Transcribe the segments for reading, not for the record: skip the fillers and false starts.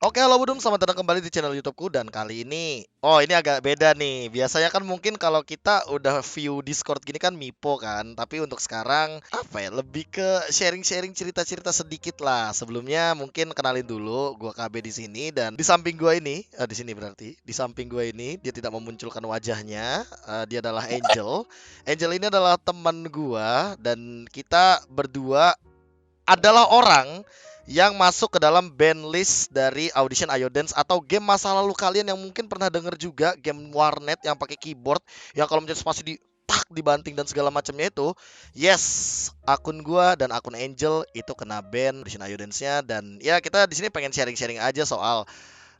Oke, halo Budum, selamat datang kembali di channel YouTubeku dan kali ini agak beda nih. Biasanya kan mungkin kalau kita udah view Discord gini kan Mipo kan, tapi untuk sekarang apa ya, lebih ke sharing-sharing cerita-cerita sedikit lah. Sebelumnya mungkin kenalin dulu, gua KB di sini dan di samping gua ini, di sini berarti, di samping gua ini dia tidak memunculkan wajahnya, dia adalah Angel. Angel ini adalah teman gua dan kita berdua adalah orang yang masuk ke dalam band list dari Audition Ayo Dance atau game masa lalu kalian yang mungkin pernah denger juga game warnet yang pakai keyboard yang kalau mencet spasi di tak dibanting dan segala macamnya itu. Yes, akun gua dan akun Angel itu kena ban Audition Ayo Dance-nya dan ya kita di sini pengen sharing-sharing aja soal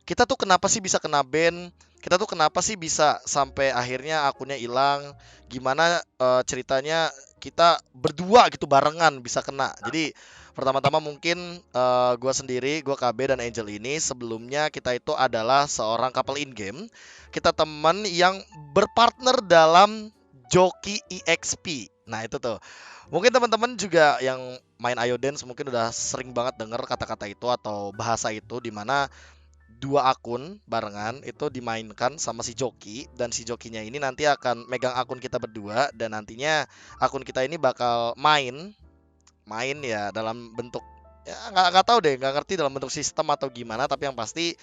kita tuh kenapa sih bisa kena ban? Kita tuh kenapa sih bisa sampai akhirnya akunnya hilang? Gimana ceritanya kita berdua gitu barengan bisa kena. Jadi pertama-tama mungkin gua sendiri, gua KB dan Angel ini sebelumnya kita itu adalah seorang couple in game. Kita teman yang berpartner dalam Joki EXP. Nah, itu tuh. Mungkin teman-teman juga yang main Ayo Dance mungkin udah sering banget denger kata-kata itu atau bahasa itu di mana dua akun barengan itu dimainkan sama si joki dan si jokinya ini nanti akan megang akun kita berdua dan nantinya akun kita ini bakal main main ya dalam bentuk ya nggak tahu deh nggak ngerti dalam bentuk sistem atau gimana tapi yang pasti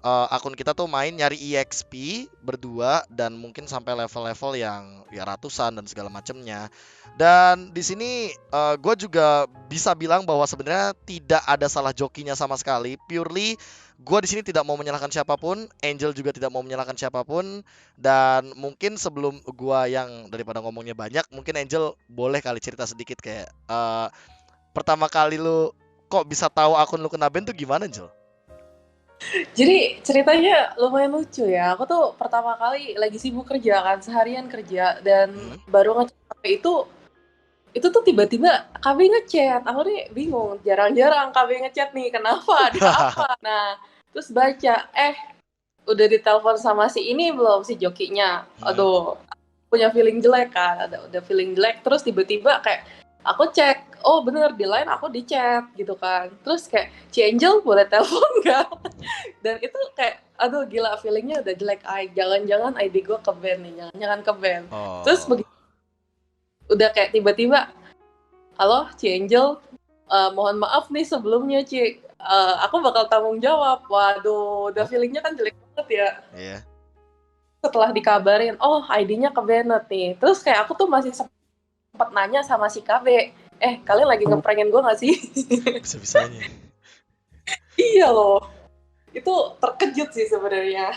akun kita tuh main nyari EXP berdua dan mungkin sampai level-level yang ya ratusan dan segala macamnya. Dan di sini gue juga bisa bilang bahwa sebenarnya tidak ada salah jokinya sama sekali. Purely gue di sini tidak mau menyalahkan siapapun, Angel juga tidak mau menyalahkan siapapun. Dan mungkin sebelum gue yang daripada ngomongnya banyak, mungkin Angel boleh kali cerita sedikit kayak pertama kali lu kok bisa tahu akun lu kena ban tuh gimana, Angel? Jadi ceritanya lumayan lucu ya. Aku tuh pertama kali lagi sibuk kerja kan, seharian kerja dan Hmm? baru ngecek HP itu tuh tiba-tiba KB ngechat. Aku nih bingung, jarang-jarang KB ngechat nih, kenapa? Ada apa? Nah, terus baca, udah ditelepon sama si ini belum si jokinya. Hmm? Aduh, punya feeling jelek kan, ada udah feeling jelek terus tiba-tiba kayak aku cek, oh bener di line aku di chat gitu kan. Terus kayak si Angel boleh telepon nggak? Dan itu kayak aduh gila feelingnya udah jelek jangan-jangan ID gue ke ban nih jangan-jangan ke ban terus Oh. begitu udah kayak tiba-tiba halo Ci Angel. Mohon maaf nih sebelumnya Ci. Aku bakal tanggung jawab. Waduh udah Oh, feelingnya kan jelek banget ya iya. setelah dikabarin oh ID-nya ke Bennett nih terus kayak aku tuh masih sempat nanya sama si KB kalian lagi ngeprengin gue gak sih? Bisa-bisanya. Iya loh itu terkejut sih sebenarnya.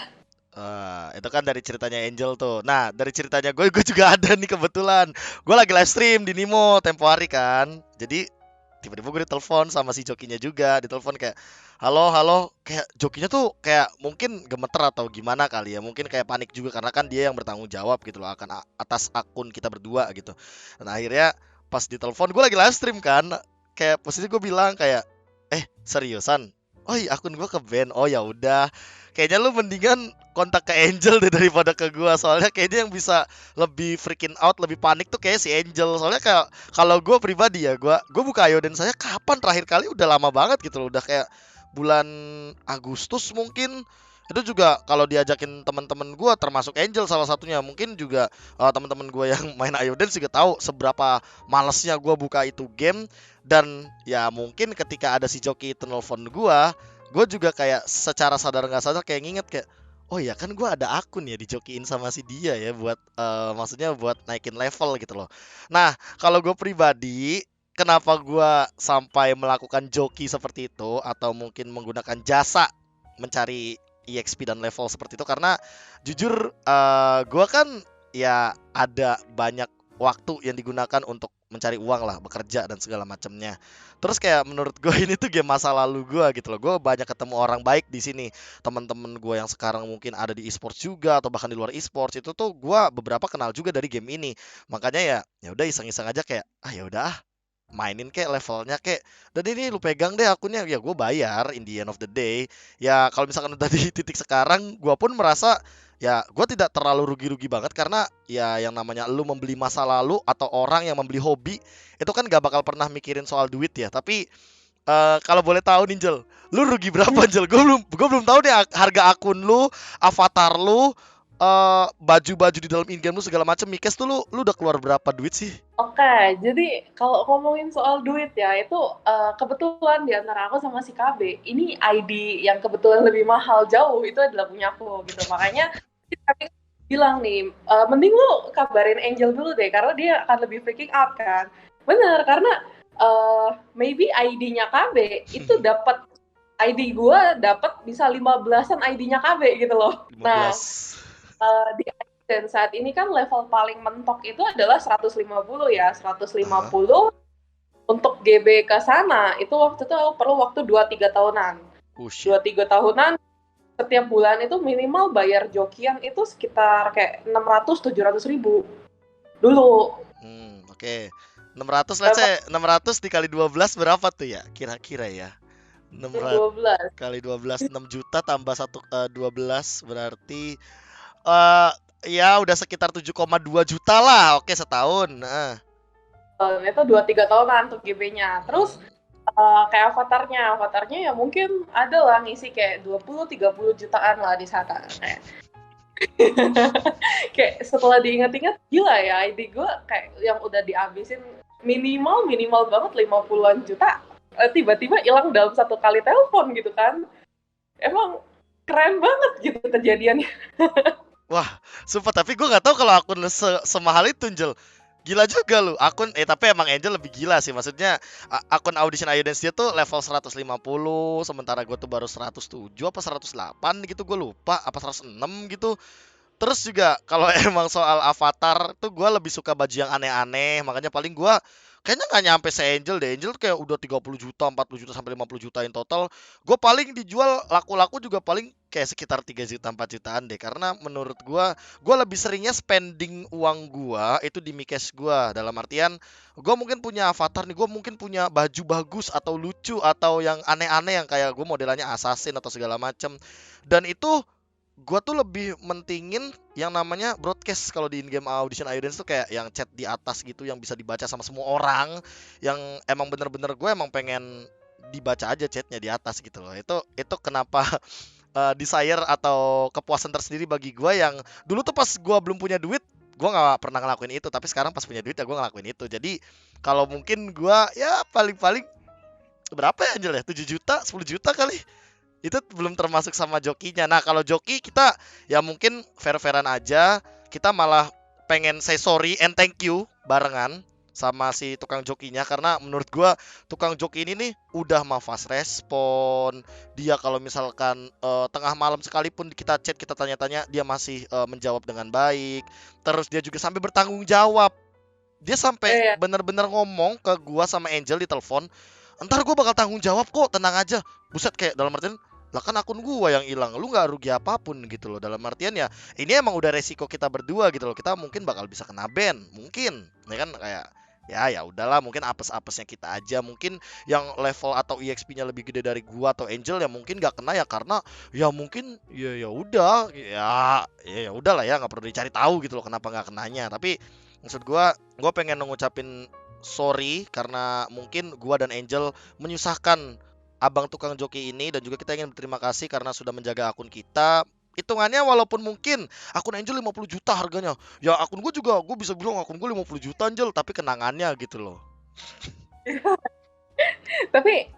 Itu kan dari ceritanya Angel tuh. Nah, dari ceritanya gue juga ada nih kebetulan. Gue lagi live stream di Nimo tempo hari kan. Jadi tiba-tiba gue ditelepon sama si jokinya juga. Ditelepon kayak, halo, halo. Kayak jokinya tuh kayak mungkin gemeter atau gimana kali ya. Mungkin kayak panik juga karena kan dia yang bertanggung jawab gitu loh akan atas akun kita berdua gitu. Dan akhirnya pas ditelepon gue lagi live stream kan. Kayak posisi gue bilang kayak, seriusan? Oh iya akun gue ke ban. Oh ya udah. Kayaknya lu mendingan kontak ke Angel deh daripada ke gua. Soalnya kayaknya yang bisa lebih freaking out, lebih panik tuh kayak si Angel. Soalnya kayak kalau gua pribadi ya, gua buka Ayoden saya kapan terakhir kali udah lama banget gitu loh. Udah kayak bulan Agustus mungkin. Itu juga kalau diajakin teman-teman gua termasuk Angel salah satunya. Mungkin juga teman-teman gua yang main Ayoden juga tahu seberapa malesnya gua buka itu game dan ya mungkin ketika ada si joki itu nelfon gua, gue juga kayak secara sadar nggak sadar kayak nginget kayak oh ya kan gue ada akun ya dijokiin sama si dia ya buat maksudnya buat naikin level gitu loh. Nah kalau gue pribadi kenapa gue sampai melakukan joki seperti itu atau mungkin menggunakan jasa mencari EXP dan level seperti itu karena jujur gue kan ya ada banyak waktu yang digunakan untuk mencari uang lah, bekerja dan segala macamnya. Terus kayak menurut gue ini tuh game masa lalu gue gitu loh. Gue banyak ketemu orang baik di sini. Teman-teman gue yang sekarang mungkin ada di e-sports juga atau bahkan di luar e-sports itu tuh gue beberapa kenal juga dari game ini. Makanya ya udah iseng-iseng aja kayak ya udah mainin kek levelnya kek dan ini lu pegang deh akunnya ya gue bayar in the end of the day ya kalau misalkan udah di titik sekarang gue pun merasa ya gue tidak terlalu rugi-rugi banget karena ya yang namanya lu membeli masa lalu atau orang yang membeli hobi itu kan gak bakal pernah mikirin soal duit ya tapi Kalau boleh tahu nih Jel, lu rugi berapa Jel? Gue belum tahu deh harga akun lu, avatar lu, baju-baju di dalam in-game lu segala macam. Mikes tuh lu udah keluar berapa duit sih? Oke, jadi kalau ngomongin soal duit ya, itu kebetulan di antara aku sama si KB, ini ID yang kebetulan lebih mahal jauh, itu adalah punya aku gitu. Makanya si KB bilang nih, mending lu kabarin Angel dulu deh, karena dia akan lebih freaking out kan. Bener, karena maybe ID-nya KB itu dapat ID gua dapat bisa 15-an ID-nya KB gitu loh. Nah, 15. di dan saat ini kan level paling mentok itu adalah 150 ya, Heeh. 150 untuk GB ke sana itu waktu itu aku perlu waktu 2-3 tahunan. Shit. 2-3 tahunan setiap bulan itu minimal bayar jokian itu sekitar kayak 600-700 ribu dulu. Oke. 600, let's Level say 600 dikali 12 berapa tuh ya? Kira-kira ya. 600 12. kali 12 6 juta tambah 12 berarti eh ya udah sekitar 7,2 juta lah. Oke, setahun. Nah. Itu 2-3 tahunan untuk GB-nya. Terus Hmm. kayak avatarnya ya mungkin ada lah ngisi kayak 20-30 jutaan lah di sana kayak kayak setelah diingat-ingat gila ya ID gue kayak yang udah dihabisin minimal banget 50-an juta tiba-tiba hilang dalam satu kali telepon gitu kan. Emang keren banget gitu kejadiannya. Wah, sumpah tapi gue nggak tahu kalau akun semahal itu, Angel. Gila juga lu. Tapi emang Angel lebih gila sih. Maksudnya akun Audition Iodance dia tuh level 150, sementara gue tuh baru 107 apa 108 gitu, gue lupa, apa 106 gitu. Terus juga kalau emang soal avatar tuh gue lebih suka baju yang aneh-aneh, makanya paling gue kayaknya nggak nyampe se Angel deh. Angel tuh kayak udah 30 juta, 40 juta sampai 50 juta in total. Gue paling dijual laku-laku juga paling kayak sekitar 3 juta 4 jutaan deh, karena menurut gue lebih seringnya spending uang gue itu di Mikes gue. Dalam artian gue mungkin punya avatar nih, gue mungkin punya baju bagus atau lucu atau yang aneh-aneh yang kayak gue modelannya assassin atau segala macem, dan itu gua tuh lebih mentingin yang namanya broadcast kalau di in-game Audition Iodance tuh, kayak yang chat di atas gitu yang bisa dibaca sama semua orang, yang emang bener-bener gue emang pengen dibaca aja chatnya di atas gitu loh. Itu kenapa desire atau kepuasan tersendiri bagi gue, yang dulu tuh pas gua belum punya duit gua nggak pernah ngelakuin itu, tapi sekarang pas punya duit ya gue ngelakuin itu. Jadi kalau mungkin gua ya paling-paling berapa ya Angel ya, 7 juta 10 juta kali, itu belum termasuk sama jokinya. Nah, kalau joki kita ya mungkin fair-fairan aja. Kita malah pengen say sorry and thank you barengan sama si tukang jokinya, karena menurut gua tukang joki ini nih udah mah fast respon. Dia kalau misalkan tengah malam sekalipun kita chat, kita tanya-tanya, dia masih menjawab dengan baik. Terus dia juga sampai bertanggung jawab. Dia sampai Eh, bener-bener ngomong ke gua sama Angel di telepon, "Entar gua bakal tanggung jawab kok, tenang aja." Buset, kayak dalam artian lah kan akun gua yang hilang, lu nggak rugi apapun gitu loh. Dalam artian ya ini emang udah resiko kita berdua gitu loh. Kita mungkin bakal bisa kena ban, mungkin ya kan, kayak ya udahlah, mungkin apes-apesnya kita aja. Mungkin yang level atau EXP-nya lebih gede dari gua atau Angel ya mungkin nggak kena ya, karena ya mungkin ya udah ya udahlah ya, nggak perlu dicari tahu gitu loh kenapa nggak kenanya. Tapi maksud gua pengen ngucapin sorry karena mungkin gua dan Angel menyusahkan abang tukang joki ini, dan juga kita ingin berterima kasih karena sudah menjaga akun kita. Hitungannya walaupun mungkin akun Angel 50 juta harganya, ya akun gue juga, gue bisa bilang akun gue 50 juta Angel, tapi kenangannya gitu loh. tapi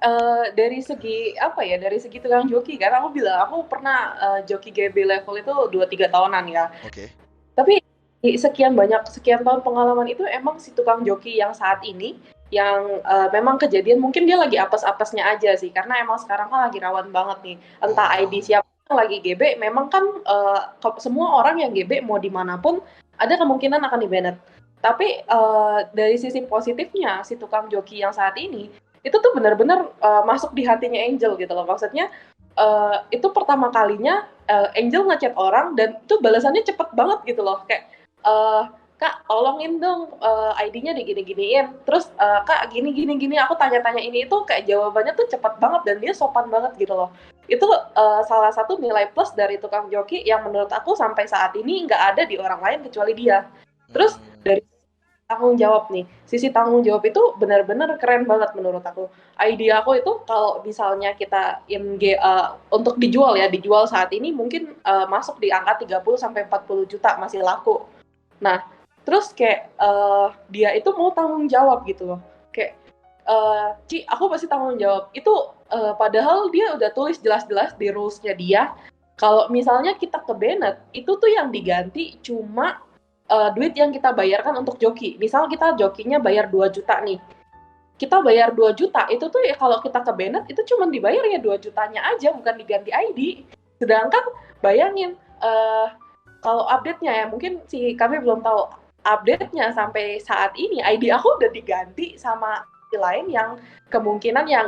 dari segi apa ya, dari segi tukang joki kan aku bilang aku pernah joki GB level itu 2-3 tahunan ya. Oke. Tapi sekian tahun pengalaman itu emang si tukang joki yang saat ini yang memang kejadian mungkin dia lagi apes-apesnya aja sih, karena emang sekarang kan lagi rawan banget nih entah ID Oh. siapa yang lagi GB, memang kan semua orang yang GB mau dimanapun ada kemungkinan akan di-banned. Tapi dari sisi positifnya si tukang joki yang saat ini itu tuh benar-benar masuk di hatinya Angel gitu loh, maksudnya itu pertama kalinya Angel ngechat orang dan itu balasannya cepet banget gitu loh, kayak Kak tolongin dong ID-nya digini-giniin, terus Kak gini aku tanya-tanya ini itu, kayak jawabannya tuh cepet banget dan dia sopan banget gitu loh. Itu salah satu nilai plus dari tukang joki yang menurut aku sampai saat ini nggak ada di orang lain kecuali dia. Terus Hmm. dari tanggung jawab nih. Sisi tanggung jawab itu benar-benar keren banget menurut aku. ID aku itu kalau misalnya kita untuk dijual ya, dijual saat ini mungkin masuk di angka 30 sampai 40 juta masih laku. Nah, terus kayak dia itu mau tanggung jawab gitu loh. Kayak Ci, aku pasti tanggung jawab. Itu padahal dia udah tulis jelas-jelas di rules-nya dia kalau misalnya kita ke Bennett, itu tuh yang diganti cuma duit yang kita bayarkan untuk joki. Misal kita jokinya bayar 2 juta nih. Kita bayar 2 juta, itu tuh ya kalau kita ke Bennett, itu cuma dibayar ya 2 jutanya aja, bukan diganti ID. Sedangkan bayangin, kalau update-nya ya, mungkin si kami belum tahu update-nya sampai saat ini, ID aku udah diganti sama ID lain yang kemungkinan ya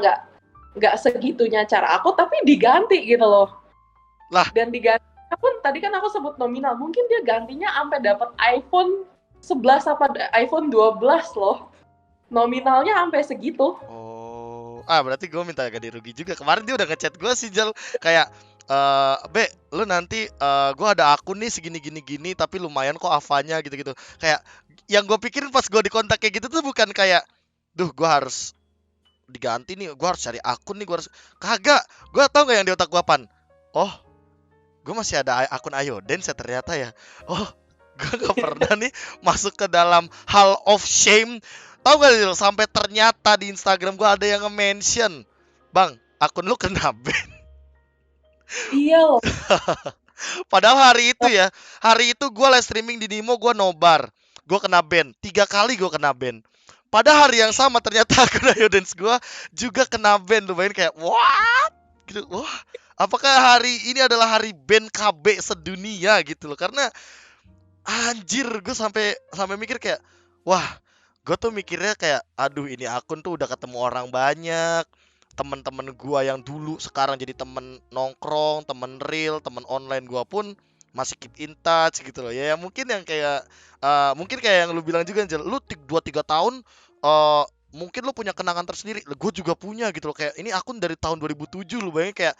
nggak segitunya cara aku, tapi diganti gitu loh. Lah, Dan diganti pun tadi kan aku sebut nominal, mungkin dia gantinya sampai dapat iPhone 11 apa iPhone 12 loh. Nominalnya sampai segitu. oh, berarti gue minta ganti rugi juga. Kemarin dia udah ngechat gue sih Jal, kayak Be, lu nanti gue ada akun nih segini gini gini, tapi lumayan kok avanya gitu-gitu. Kayak yang gue pikirin pas gue dikontak kayak gitu tuh bukan kayak, duh gue harus diganti nih, gue harus cari akun nih, gue harus kagak. Gue tau gak yang di otak gue pan? Oh, gue masih ada akun Ayodance ya ternyata ya. Oh, gue gak pernah nih masuk ke dalam Hall of Shame. Tahu gak Dil, sampai ternyata di Instagram gue ada yang nge-mention, Bang, akun lu kena ban. Iya loh. Padahal hari itu gue live streaming di Nimo, gue nobar, gue kena ban 3 kali, gue kena ban. Pada hari yang sama ternyata akun Ayodance gue juga kena ban. Lu bayangin kayak what gitu. Wah, apakah hari ini adalah hari ban KB sedunia gitu loh. Karena anjir, gue sampai sampai mikir kayak, wah, gue tuh mikirnya kayak, aduh ini akun tuh udah ketemu orang banyak, temen-temen gue yang dulu sekarang jadi temen nongkrong, temen real, temen online gue pun masih keep in touch gitu loh ya. Mungkin yang kayak mungkin kayak yang lu bilang juga Angel, lu 2-3 tahun mungkin lu punya kenangan tersendiri. Gue juga punya gitu loh, kayak ini akun dari tahun 2007. Lu bayangin kayak,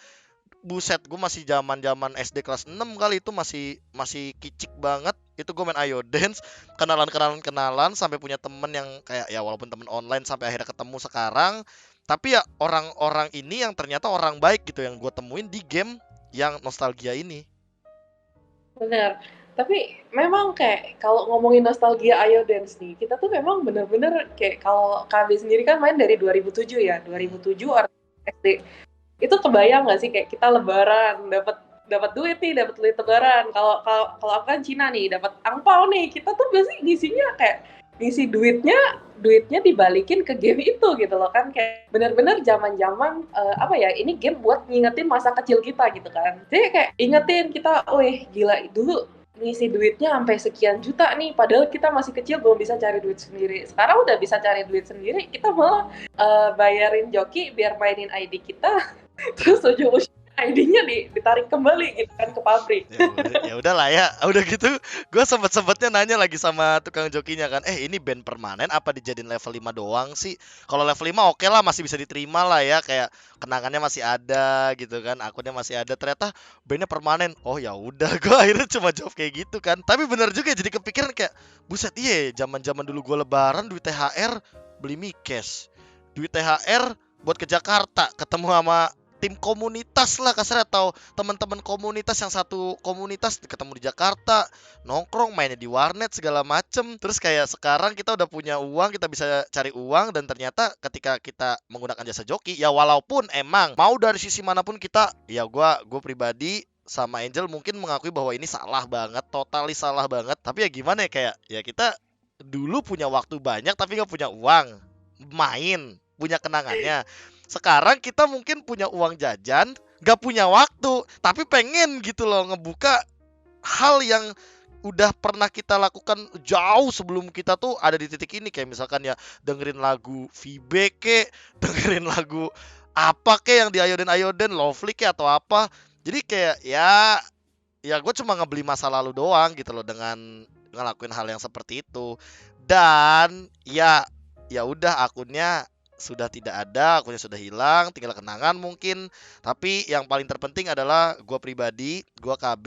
buset, gue masih zaman-zaman SD kelas 6 kali, itu masih masih kicik banget. Itu gue main Ayo Dance, kenalan sampai punya temen yang kayak ya walaupun temen online sampai akhirnya ketemu sekarang. Tapi ya orang-orang ini yang ternyata orang baik gitu yang gue temuin di game yang nostalgia ini. Bener. Tapi memang kayak kalau ngomongin nostalgia Ayo Dance nih, kita tuh memang bener-bener kayak kalau KB sendiri kan main dari 2007 ya, Hmm. 2007 SD. Itu kebayang nggak sih kayak kita lebaran dapat dapat duit nih, dapat duit lebaran. Kalau kalau kalau aku kan Cina nih, dapat angpau nih. Kita tuh pasti ngisinya kayak ngisi duitnya dibalikin ke game itu gitu loh kan, kayak bener-bener zaman-zaman apa ya, ini game buat ngingetin masa kecil kita gitu kan. Jadi kayak ingetin kita, wih gila dulu ngisi duitnya sampai sekian juta nih, padahal kita masih kecil belum bisa cari duit sendiri. Sekarang udah bisa cari duit sendiri, kita malah bayarin joki biar mainin ID kita. Terus ujung-ujungnya ID-nya ditarik kembali gitu kan ke pabrik. Ya udahlah ya, udah gitu gue sempet-sempetnya nanya lagi sama tukang jokinya kan, ini band permanen apa dijadiin level 5 doang sih? Kalau level 5 oke lah, masih bisa diterima lah ya, kayak kenangannya masih ada gitu kan, akunnya masih ada. Ternyata bandnya permanen. Oh ya udah, gue akhirnya cuma jawab kayak gitu kan. Tapi bener juga jadi kepikiran kayak, buset, iya zaman-zaman dulu gue lebaran duit THR beli mie cash, duit THR buat ke Jakarta ketemu sama tim komunitas lah kasarnya, atau teman-teman komunitas yang satu komunitas ketemu di Jakarta, nongkrong mainnya di warnet segala macem. Terus kayak sekarang kita udah punya uang, kita bisa cari uang, dan ternyata ketika kita menggunakan jasa joki ya, walaupun emang mau dari sisi manapun kita, ya gue pribadi sama Angel mungkin mengakui bahwa ini salah banget, totalis salah banget. Tapi ya gimana ya, kayak ya kita dulu punya waktu banyak tapi nggak punya uang main, punya kenangannya. Sekarang kita mungkin punya uang jajan, gak punya waktu, tapi pengen gitu loh ngebuka hal yang udah pernah kita lakukan jauh sebelum kita tuh ada di titik ini. Kayak misalkan ya dengerin lagu VB ke, dengerin lagu apa ke yang di Ayoden Lovely ke atau apa. Jadi kayak ya gue cuma ngebeli masa lalu doang gitu loh dengan ngelakuin hal yang seperti itu. Dan ya udah, akunnya sudah tidak ada, akunnya sudah hilang, tinggal kenangan mungkin. Tapi yang paling terpenting adalah gue pribadi, gue KB,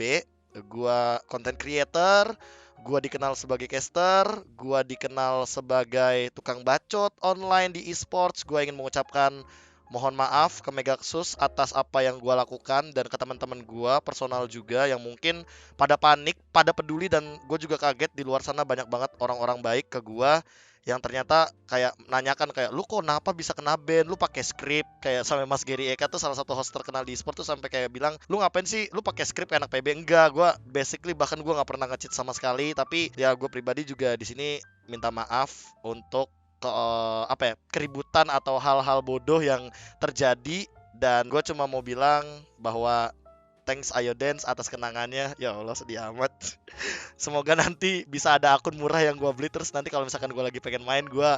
gue content creator, Gua dikenal sebagai caster, gua dikenal sebagai tukang bacot online di esports. Gua ingin mengucapkan mohon maaf ke Megaxus atas apa yang gua lakukan dan ke teman-teman gua personal juga yang mungkin pada panik, pada peduli, dan gue juga kaget di luar sana banyak banget orang-orang baik ke gua yang ternyata kayak nanyakan kayak lu kok kenapa bisa kena ban, lu pakai script, kayak sampai Mas Gary Eka tuh salah satu host terkenal di e-sport tuh sampai kayak bilang lu ngapain sih lu pakai script kayak anak PB. Enggak, gua basically bahkan gua nggak pernah nge-cheat sama sekali, tapi ya gue pribadi juga di sini minta maaf untuk apa ya, keributan atau hal-hal bodoh yang terjadi, dan gue cuma mau bilang bahwa thanks Ayo Dance atas kenangannya. Ya Allah, sedih amat. Semoga nanti bisa ada akun murah yang gue beli, terus nanti kalau misalkan gue lagi pengen main, gue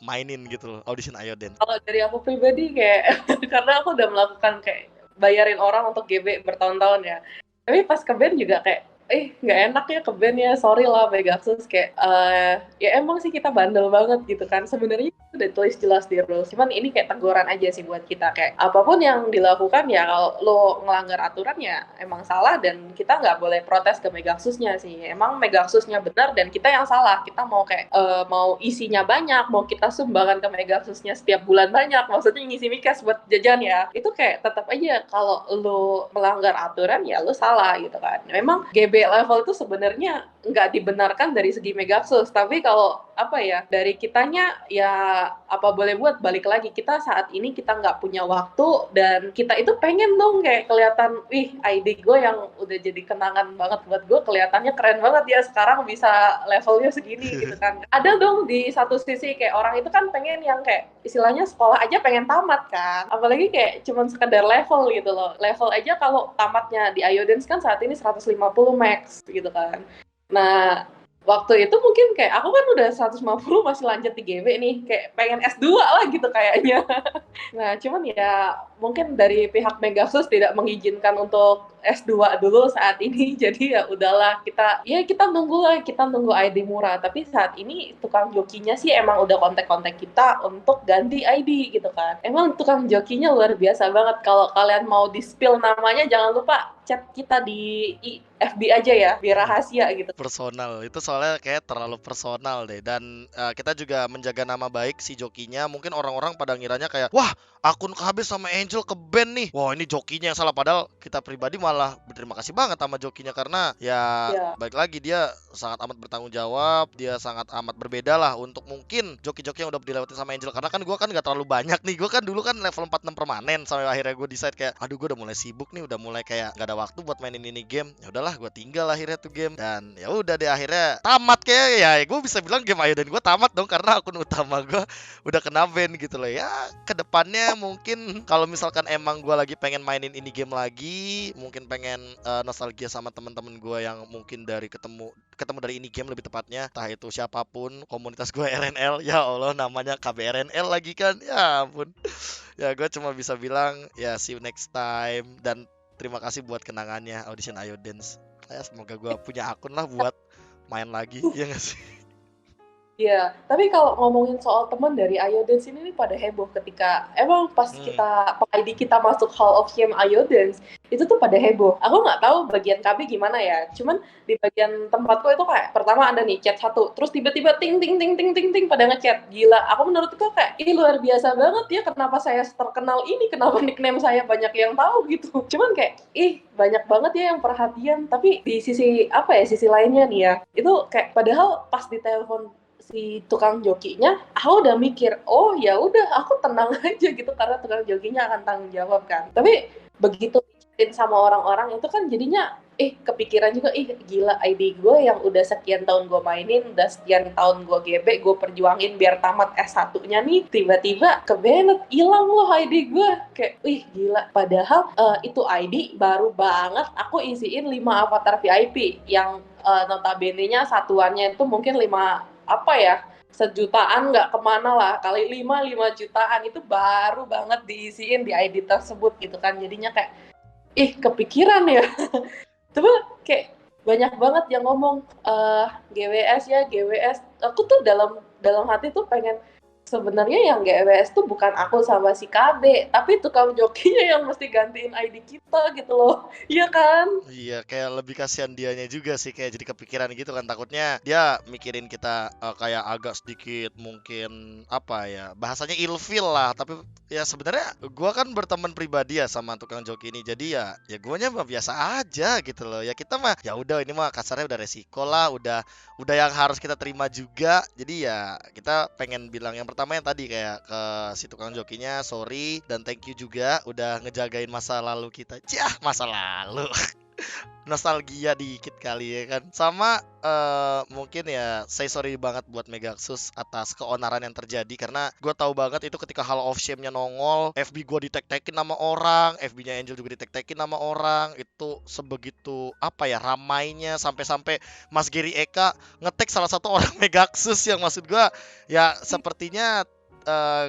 mainin gitu loh, audition Ayo Dance. Kalau dari aku pribadi kayak karena aku udah melakukan kayak bayarin orang untuk GB bertahun-tahun ya. Tapi pas ke band juga kayak nggak enak ya ke band ya, sorry lah Pegasus kayak ya emang sih kita bandel banget gitu kan. Sebenarnya udah tulis jelas di rules. Cuman ini kayak teguran aja sih buat kita kayak apapun yang dilakukan ya kalau lo ngelanggar aturan ya emang salah dan kita nggak boleh protes ke Megaxusnya sih. Emang Megaxusnya benar dan kita yang salah. Kita mau kayak mau isinya banyak, mau kita sumbangan ke Megaxusnya setiap bulan banyak, maksudnya ngisi mikas buat jajan ya. Itu kayak tetap aja kalau lo melanggar aturan ya lo salah gitu kan. Memang GB level itu sebenarnya nggak dibenarkan dari segi Megaxus, tapi kalau apa ya dari kitanya ya apa boleh buat, balik lagi kita saat ini kita nggak punya waktu dan kita itu pengen dong kayak kelihatan ID gue yang udah jadi kenangan banget buat gue kelihatannya keren banget ya sekarang bisa levelnya segini gitu kan. Ada dong di satu sisi kayak orang itu kan pengen yang kayak istilahnya sekolah aja pengen tamat kan, apalagi kayak cuman sekedar level gitu loh. Level aja kalau tamatnya di Ayo Dance kan saat ini 150 max gitu kan. Nah, waktu itu mungkin kayak aku kan udah 150 masih lanjut di GB nih, kayak pengen S2 lah gitu kayaknya. Nah, cuman ya mungkin dari pihak Megasus tidak mengizinkan untuk S2 dulu saat ini. Jadi ya udahlah kita nunggu ID murah. Tapi saat ini tukang jokinya sih emang udah kontak-kontak kita untuk ganti ID gitu kan. Emang tukang jokinya luar biasa banget. Kalau kalian mau di-spill namanya jangan lupa chat kita di FB aja ya, biar rahasia gitu. Personal itu soalnya kayak terlalu personal deh, dan kita juga menjaga nama baik si jokinya. Mungkin orang-orang pada ngiranya kayak wah akun KB sama Angel ke ban nih, wah ini jokinya yang salah, padahal kita pribadi malah berterima kasih banget sama jokinya karena ya Ya, baik lagi dia sangat amat bertanggung jawab, dia sangat amat berbeda lah untuk mungkin joki-joki yang udah dilewatin sama Angel. Karena kan gue kan gak terlalu banyak nih, gue kan dulu kan level 46 permanen sampai akhirnya gue decide kayak aduh gue udah mulai sibuk nih, udah mulai kayak gak ada waktu buat mainin ini game. Ya udahlah gue tinggal akhirnya tuh game, dan ya udah deh akhirnya tamat kayak ya gue bisa bilang game Ayo dan gue tamat dong karena akun utama gue udah kena ban gitu loh. Ya kedepannya mungkin kalau misalkan emang gue lagi pengen mainin ini game lagi, mungkin pengen nostalgia sama teman-teman gue yang mungkin dari ketemu dari ini game lebih tepatnya, entah itu siapapun komunitas gue RNL, ya Allah namanya KBRNL lagi kan, ya ampun. Ya gue cuma bisa bilang ya see you next time, dan terima kasih buat kenangannya audition Ayo Dance. Ya semoga gue punya akun lah buat main lagi, ya nggak sih? iya, tapi kalau ngomongin soal teman dari Ayo Dance ini nih pada heboh ketika emang pas ID kita masuk Hall of Shame Ayo Dance itu tuh pada heboh. Aku nggak tahu bagian KB gimana ya. Cuman di bagian tempatku itu kayak pertama ada nih chat satu, terus tiba-tiba ting ting ting ting ting ting pada ngechat. Gila, aku menurutku kayak luar biasa banget ya kenapa saya terkenal ini, kenapa nickname saya banyak yang tahu gitu. Cuman kayak banyak banget ya yang perhatian, tapi di sisi apa ya, sisi lainnya nih ya. Itu kayak padahal pas ditelepon si tukang jokinya, aku udah mikir, oh ya udah aku tenang aja gitu karena tukang jokinya akan tanggung jawab kan. Tapi begitu dicetin sama orang-orang itu kan jadinya kepikiran juga, gila ID gue yang udah sekian tahun gue mainin, udah sekian tahun gue GB, gue perjuangin biar tamat S1-nya nih, tiba-tiba kebenet, hilang loh ID gue. Kayak, gila. Padahal itu ID baru banget aku isiin 5 avatar VIP yang notabene-nya satuannya itu mungkin 5 apa ya, sejutaan nggak kemana lah, kali 5 jutaan itu baru banget diisiin di ID tersebut gitu kan. Jadinya kayak kepikiran ya. Coba kayak banyak banget yang ngomong GWS ya GWS. Aku tuh dalam hati tuh pengen sebenarnya yang GWS tuh bukan aku sama si KB, tapi tukang jokinya yang mesti gantiin ID kita gitu loh. Iya kan? Iya, kayak lebih kasihan dianya juga sih, kayak jadi kepikiran gitu kan, takutnya dia mikirin kita kayak agak sedikit mungkin apa ya, bahasanya ilfeel lah, tapi ya sebenarnya gua kan berteman pribadi ya sama tukang joki ini, jadi ya guanya mah biasa aja gitu loh. Ya kita mah ya udah, ini mah kasarnya udah resiko lah, udah yang harus kita terima juga. Jadi ya kita pengen bilang yang pertama yang tadi kayak ke si tukang jokinya sorry dan thank you juga udah ngejagain masa lalu kita. Cah, masa lalu. Nostalgia dikit kali ya kan. Sama mungkin ya say sorry banget buat Megaxus atas keonaran yang terjadi, karena gue tahu banget itu ketika Hall of Shame-nya nongol, FB gue ditek-tekin nama orang, FB-nya Angel juga ditek-tekin nama orang, itu sebegitu apa ya ramainya, sampai-sampai Mas Gary Eka ngetek salah satu orang Megaxus, yang maksud gue ya sepertinya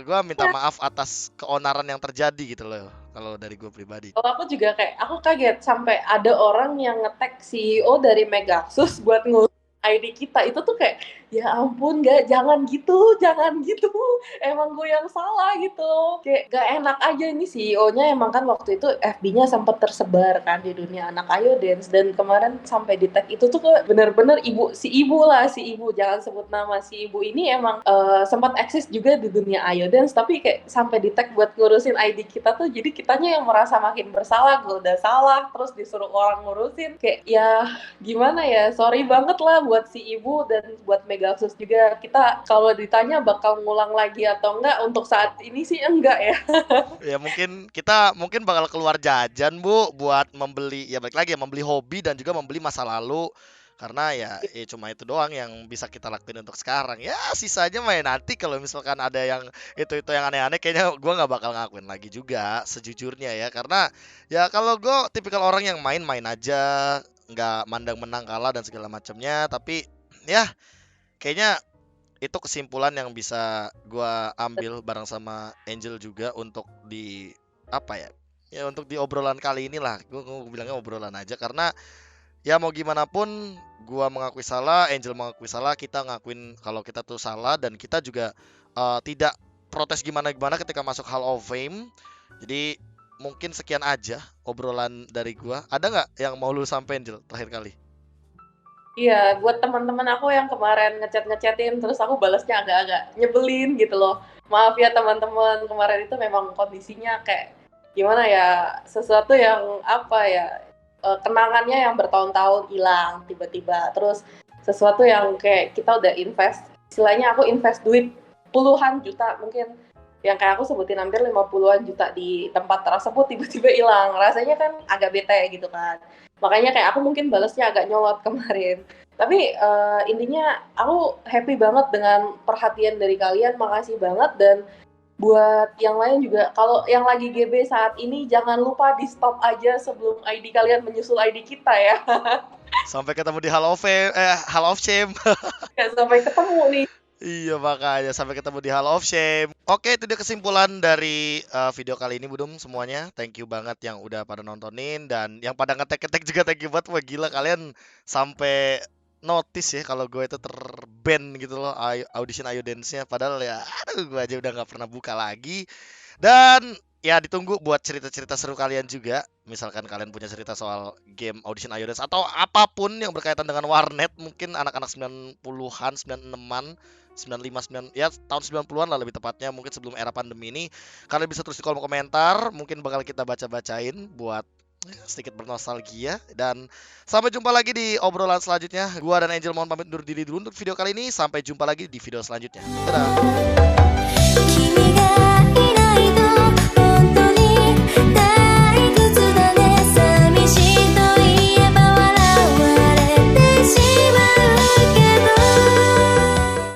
gue minta maaf atas keonaran yang terjadi gitu loh, kalau dari gue pribadi. Oh, aku juga kayak, aku kaget sampai ada orang yang nge-tag CEO dari Megaxus buat ngurus ID kita. Itu tuh kayak, ya ampun, jangan gitu, emang gue yang salah gitu. Kayak gak enak aja, ini CEO-nya emang kan waktu itu FB-nya sempat tersebar kan di dunia anak Ayo Dance, dan kemarin sampai di tag itu tuh kayak bener-bener si ibu, jangan sebut nama. Si ibu ini emang sempat eksis juga di dunia Ayo Dance, tapi kayak sampai di tag buat ngurusin ID kita tuh, jadi kitanya yang merasa makin bersalah. Gue udah salah terus disuruh orang ngurusin, kayak ya gimana ya, sorry banget lah buat si ibu dan buat Megaxus juga. Kita kalau ditanya bakal ngulang lagi atau enggak, untuk saat ini sih enggak ya. Ya mungkin kita bakal keluar jajan Bu, buat membeli, ya balik lagi ya, membeli hobi dan juga membeli masa lalu, karena ya cuma itu doang yang bisa kita lakuin untuk sekarang. Ya sisanya main nanti, kalau misalkan ada yang itu yang aneh-aneh, kayaknya gua nggak bakal ngakuin lagi juga sejujurnya ya, karena ya kalau gue tipikal orang yang main-main aja, nggak mandang menang kalah dan segala macamnya. Tapi ya kayaknya itu kesimpulan yang bisa gua ambil bareng sama Angel juga untuk di apa ya? Ya untuk di obrolan kali inilah. Gua bilangnya obrolan aja, karena ya mau gimana pun gua mengakui salah, Angel mengakui salah, kita ngakuin kalau kita tuh salah, dan kita juga tidak protes gimana-gimana ketika masuk Hall of Fame. Jadi mungkin sekian aja obrolan dari gua. Ada nggak yang mau lu sampein, Angel, terakhir kali? Iya, buat teman-teman aku yang kemarin ngechatin terus aku balasnya agak-agak nyebelin gitu loh. Maaf ya teman-teman, kemarin itu memang kondisinya kayak gimana ya, sesuatu yang apa ya, kenangannya yang bertahun-tahun hilang tiba-tiba. Terus sesuatu yang kayak kita udah invest, istilahnya aku invest duit puluhan juta mungkin, yang kayak aku sebutin hampir 50-an juta di tempat tersebut, tiba-tiba hilang. Rasanya kan agak bete gitu kan. Makanya kayak aku mungkin balesnya agak nyolot kemarin. Tapi intinya aku happy banget dengan perhatian dari kalian, makasih banget. Dan buat yang lain juga, kalau yang lagi GB saat ini jangan lupa di stop aja sebelum ID kalian menyusul ID kita ya. Sampai ketemu di Hall of Shame. Sampai ketemu nih. Iya makanya sampai ketemu di Hall of Shame. Oke, itu dia kesimpulan dari video kali ini Budum semuanya. Thank you banget yang udah pada nontonin, dan yang pada ngetek-ngetek juga thank you banget. Wah gila, kalian sampai notice ya kalau gue itu terban gitu loh audition Ayo Dance-nya. Padahal ya aduh, gue aja udah nggak pernah buka lagi. Dan ya ditunggu buat cerita-cerita seru kalian juga. Misalkan kalian punya cerita soal game Audition Ayo Dance atau apapun yang berkaitan dengan warnet, mungkin anak-anak 90-an, 96-an, 95, 9, ya tahun 90-an lah lebih tepatnya, mungkin sebelum era pandemi ini. Kalian bisa tulis di kolom komentar, mungkin bakal kita baca-bacain buat sedikit bernostalgia. Dan sampai jumpa lagi di obrolan selanjutnya. Gua dan Angel mohon pamit undur diri dulu untuk video kali ini. Sampai jumpa lagi di video selanjutnya. Dadah.